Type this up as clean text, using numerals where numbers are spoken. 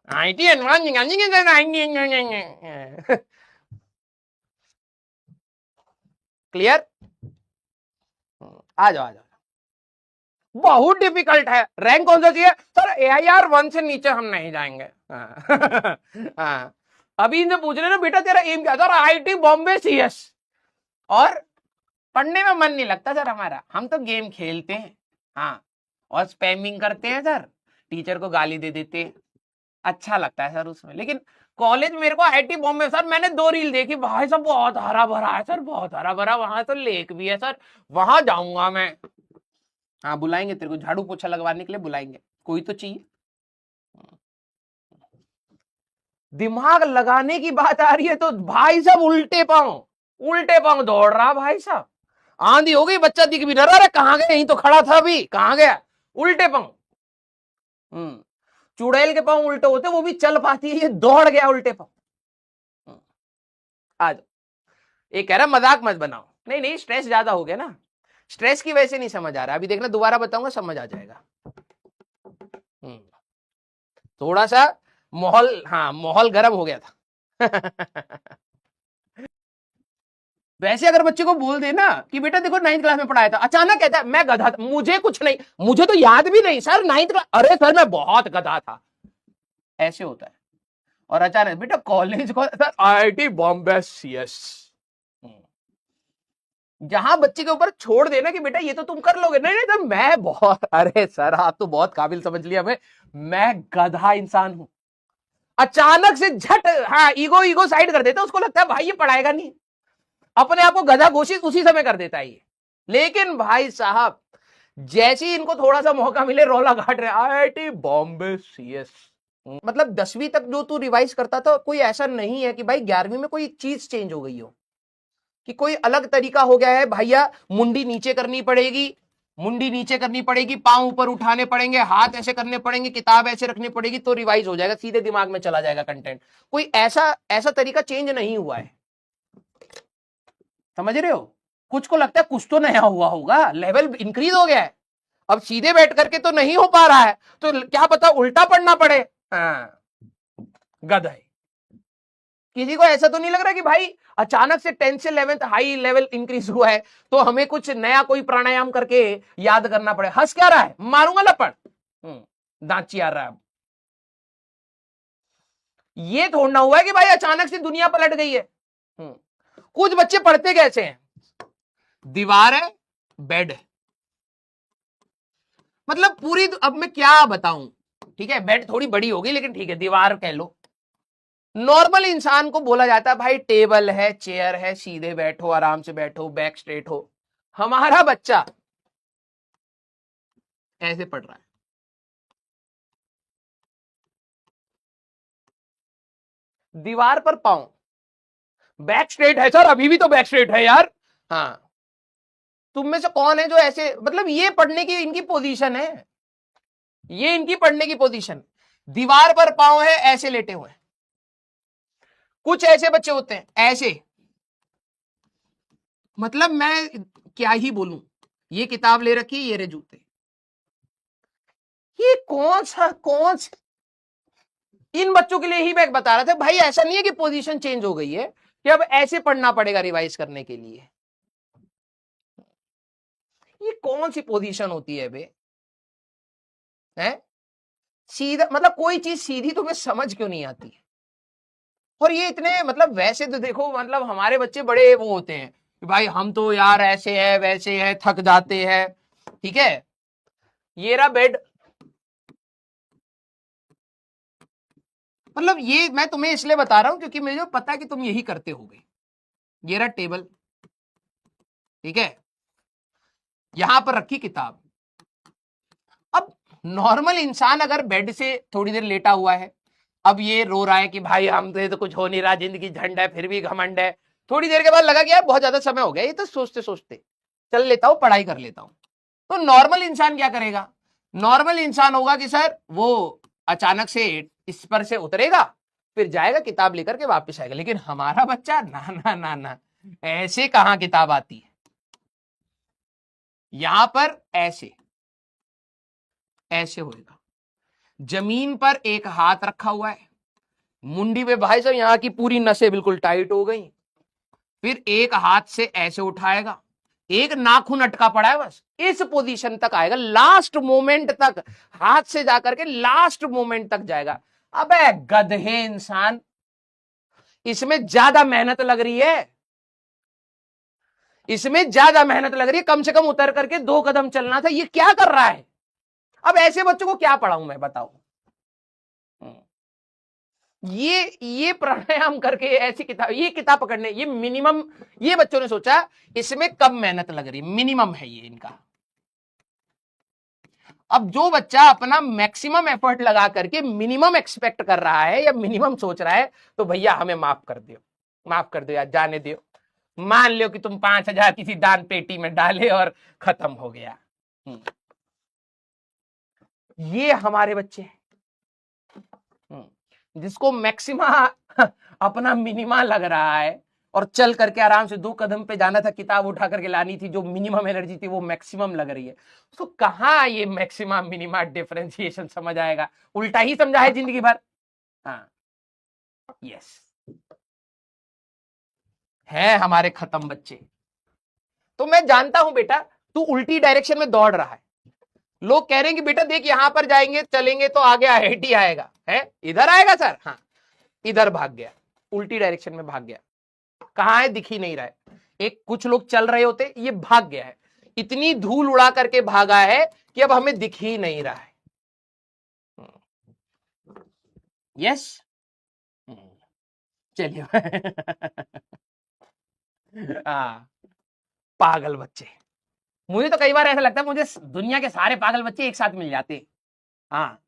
IT advance clear. आ जाओ आ जाओ। बहुत डिफिकल्ट है। रैंक कौन सा चाहिए सर? AIR 1 से नीचे हम नहीं जाएंगे। हाँ। अभी इनसे पूछ रहे ना बेटा तेरा एम क्या था? IIT Bombay CS। और पढ़ने में मन नहीं लगता सर हमारा, हम तो गेम खेलते हैं। हाँ, और स्पैमिंग करते हैं सर, टीचर को गाली दे देते हैं, अच्छा लगता है सर उसमें। लेकिन कॉलेज मेरे को IIT बॉम्बे सर, मैंने 2 रील देखी भाई साहब, बहुत हरा भरा है सर, बहुत हरा भरा, वहां तो लेक भी है सर, वहां जाऊंगा मैं। हाँ बुलाएंगे तेरे को, झाड़ू पोछा लगवाने के लिए बुलाएंगे, कोई तो चाहिए। दिमाग लगाने की बात आ रही है तो भाई साहब उल्टे पांव दौड़ रहा भाई साहब। आंधी हो गई, बच्चा दिख भी ना रहा, कहां गया, यहीं तो खड़ा था अभी, कहां गया? उल्टे पांव। चुड़ैल के पांव उल्टे होते, वो भी चल पाती है, ये दौड़ गया उल्टे पांव। आ जाओ। ये कह रहा मजाक मत बनाओ, नहीं नहीं स्ट्रेस ज्यादा हो गया ना, स्ट्रेस की वजह से नहीं समझ आ रहा, अभी देखना दोबारा बताऊंगा समझ आ जाएगा। थोड़ा सा माहौल, हाँ माहौल गर्म हो गया था। वैसे अगर बच्चे को बोल देना कि बेटा देखो 9th क्लास में पढ़ाया था, अचानक कहता है मैं गधा था, मुझे कुछ नहीं, मुझे तो याद भी नहीं सर 9th क्लास, अरे सर मैं बहुत गधा था, ऐसे होता है। और अचानक बेटा कॉलेज को सर IIT बॉम्बे CS। जहां बच्चे के ऊपर छोड़ देना कि बेटा ये तो तुम कर लोगे, नहीं नहीं सर मैं बहुत, अरे सर आप तो बहुत काबिल समझ लिया मैं गधा इंसान हूं। अचानक से झट, हाँ ईगो ईगो साइड कर देता, उसको लगता है भाई ये पढ़ाएगा नहीं, अपने आप को गधा घोषित उसी समय कर देता है ये। लेकिन भाई साहब जैसे ही इनको थोड़ा सा मौका मिले रोला घाट रहे, IIT बॉम्बे CS। मतलब 10वीं तक जो तू रिवाइज करता था, कोई ऐसा नहीं है कि भाई 11वीं में कोई चीज चेंज हो गई हो, कि कोई अलग तरीका हो गया है भैया, मुंडी नीचे करनी पड़ेगी, मुंडी नीचे करनी पड़ेगी, पांव ऊपर उठाने पड़ेंगे, हाथ ऐसे करने पड़ेंगे, किताब ऐसे रखनी पड़ेगी तो रिवाइज हो जाएगा, सीधे दिमाग में चला जाएगा कंटेंट। कोई ऐसा ऐसा तरीका चेंज नहीं हुआ है, समझ रहे हो? कुछ को लगता है कुछ तो नया हुआ होगा, लेवल इंक्रीज हो गया है, अब सीधे बैठ करके तो नहीं हो पा रहा है, तो क्या पता उल्टा पढ़ना पड़े। हाँ, गधा है। किसी को ऐसा तो नहीं लग रहा कि भाई अचानक से 10th से 11th हाई लेवल इंक्रीज हुआ है तो हमें कुछ नया कोई प्राणायाम करके याद करना पड़े? हंस क्या रहा है, मारूंगा लपड़, दांत चियार रहा है। ये थोड़ना हुआ है कि भाई अचानक से दुनिया पलट गई है। कुछ बच्चे पढ़ते कैसे हैं, दीवार है, बेड है, मतलब पूरी, अब मैं क्या बताऊं, ठीक है बेड थोड़ी बड़ी होगी लेकिन ठीक है दीवार कह लो। नॉर्मल इंसान को बोला जाता है भाई टेबल है, चेयर है, सीधे बैठो, आराम से बैठो, बैक स्ट्रेट हो। हमारा बच्चा ऐसे पढ़ रहा है, दीवार पर पांव, बैक स्ट्रेट है सर, अभी भी तो बैक स्ट्रेट है यार। हाँ, तुम में से कौन है जो ऐसे, मतलब ये पढ़ने की इनकी पोजीशन है, ये इनकी पढ़ने की पोजीशन, दीवार पर पांव है, ऐसे लेटे हुए। कुछ ऐसे बच्चे होते हैं ऐसे, मतलब मैं क्या ही बोलूं, ये किताब ले रखी, ये रे जूते, ये कौन सा इन बच्चों के लिए ही मैं बता रहा था भाई, ऐसा नहीं है कि पोजीशन चेंज हो गई है कि अब ऐसे पढ़ना पड़ेगा रिवाइज करने के लिए। ये कौन सी पोजीशन होती है बे, है सीधा, मतलब कोई चीज सीधी तुम्हें समझ क्यों नहीं आती? और ये इतने, मतलब वैसे तो देखो, मतलब हमारे बच्चे बड़े वो होते हैं कि भाई हम तो यार ऐसे है वैसे है, थक जाते हैं, ठीक है। ये रहा बेड, मतलब ये मैं तुम्हें इसलिए बता रहा हूं क्योंकि मुझे पता है कि तुम यही करते होगे। ये रहा टेबल, ठीक है, यहां पर रखी किताब। अब नॉर्मल इंसान अगर बेड से थोड़ी देर लेटा हुआ है, अब ये रो रहा है कि भाई हम तो कुछ हो नहीं रहा, जिंदगी झंड है फिर भी घमंड है, थोड़ी देर के बाद लगा कि यार बहुत ज्यादा समय हो गया, ये तो सोचते सोचते चल लेता हूं, पढ़ाई कर लेता हूं। तो नॉर्मल इंसान क्या करेगा? नॉर्मल इंसान होगा कि सर वो अचानक से इस पर से उतरेगा, फिर जाएगा किताब लेकर के वापस आएगा। लेकिन हमारा बच्चा ना ना ना ना, ऐसे कहां किताब आती है, यहां पर ऐसे ऐसे होएगा, जमीन पर एक हाथ रखा हुआ है, मुंडी पे भाई साहब यहां की पूरी नसें बिल्कुल टाइट हो गई, फिर एक हाथ से ऐसे उठाएगा, एक नाखून अटका पड़ा है, बस इस पोजीशन तक आएगा, लास्ट मोमेंट तक, हाथ से जाकर के लास्ट मोमेंट तक जाएगा। अबे गधे इंसान, इसमें ज्यादा मेहनत लग रही है, इसमें ज्यादा मेहनत लग रही है, कम से कम उतर करके 2 कदम चलना था, ये क्या कर रहा है? अब ऐसे बच्चों को क्या पढ़ाऊं मैं, बताओ? ये प्राणायाम करके ऐसी किताब, ये किताब पकड़ने, ये मिनिमम, ये बच्चों ने सोचा इसमें कम मेहनत लग रही, मिनिमम है ये इनका। अब जो बच्चा अपना मैक्सिमम एफर्ट लगा करके मिनिमम एक्सपेक्ट कर रहा है या मिनिमम सोच रहा है, तो भैया हमें माफ कर दो, माफ कर दो यार, जाने दो। मान लो कि तुम 5,000 किसी दान पेटी में डाले और खत्म हो गया। ये हमारे बच्चे हैं, जिसको मैक्सिमा अपना मिनिमा लग रहा है और चल करके आराम से 2 कदम पे जाना था, किताब उठा करके लानी थी, जो मिनिमम एनर्जी थी वो मैक्सिमम लग रही है। तो कहां ये मैक्सिमा मिनिमा डिफरेंशिएशन समझ आएगा, उल्टा ही समझा है जिंदगी भर। हाँ, यस, है हमारे खत्म बच्चे। तो मैं जानता हूं बेटा तू उल्टी डायरेक्शन में दौड़ रहा है, लोग कह रहे हैं कि बेटा देख यहां पर जाएंगे चलेंगे तो आगे IIT आएगा, है इधर आएगा सर, हाँ इधर भाग गया, उल्टी डायरेक्शन में भाग गया, कहां है दिख ही नहीं रहा है। एक कुछ लोग चल रहे होते, ये भाग गया है, इतनी धूल उड़ा करके भागा है कि अब हमें दिख ही नहीं रहा है। यस, चलिए हाँ, पागल बच्चे, मुझे तो कई बार ऐसा लगता है मुझे दुनिया के सारे पागल बच्चे एक साथ मिल जाते। हाँ,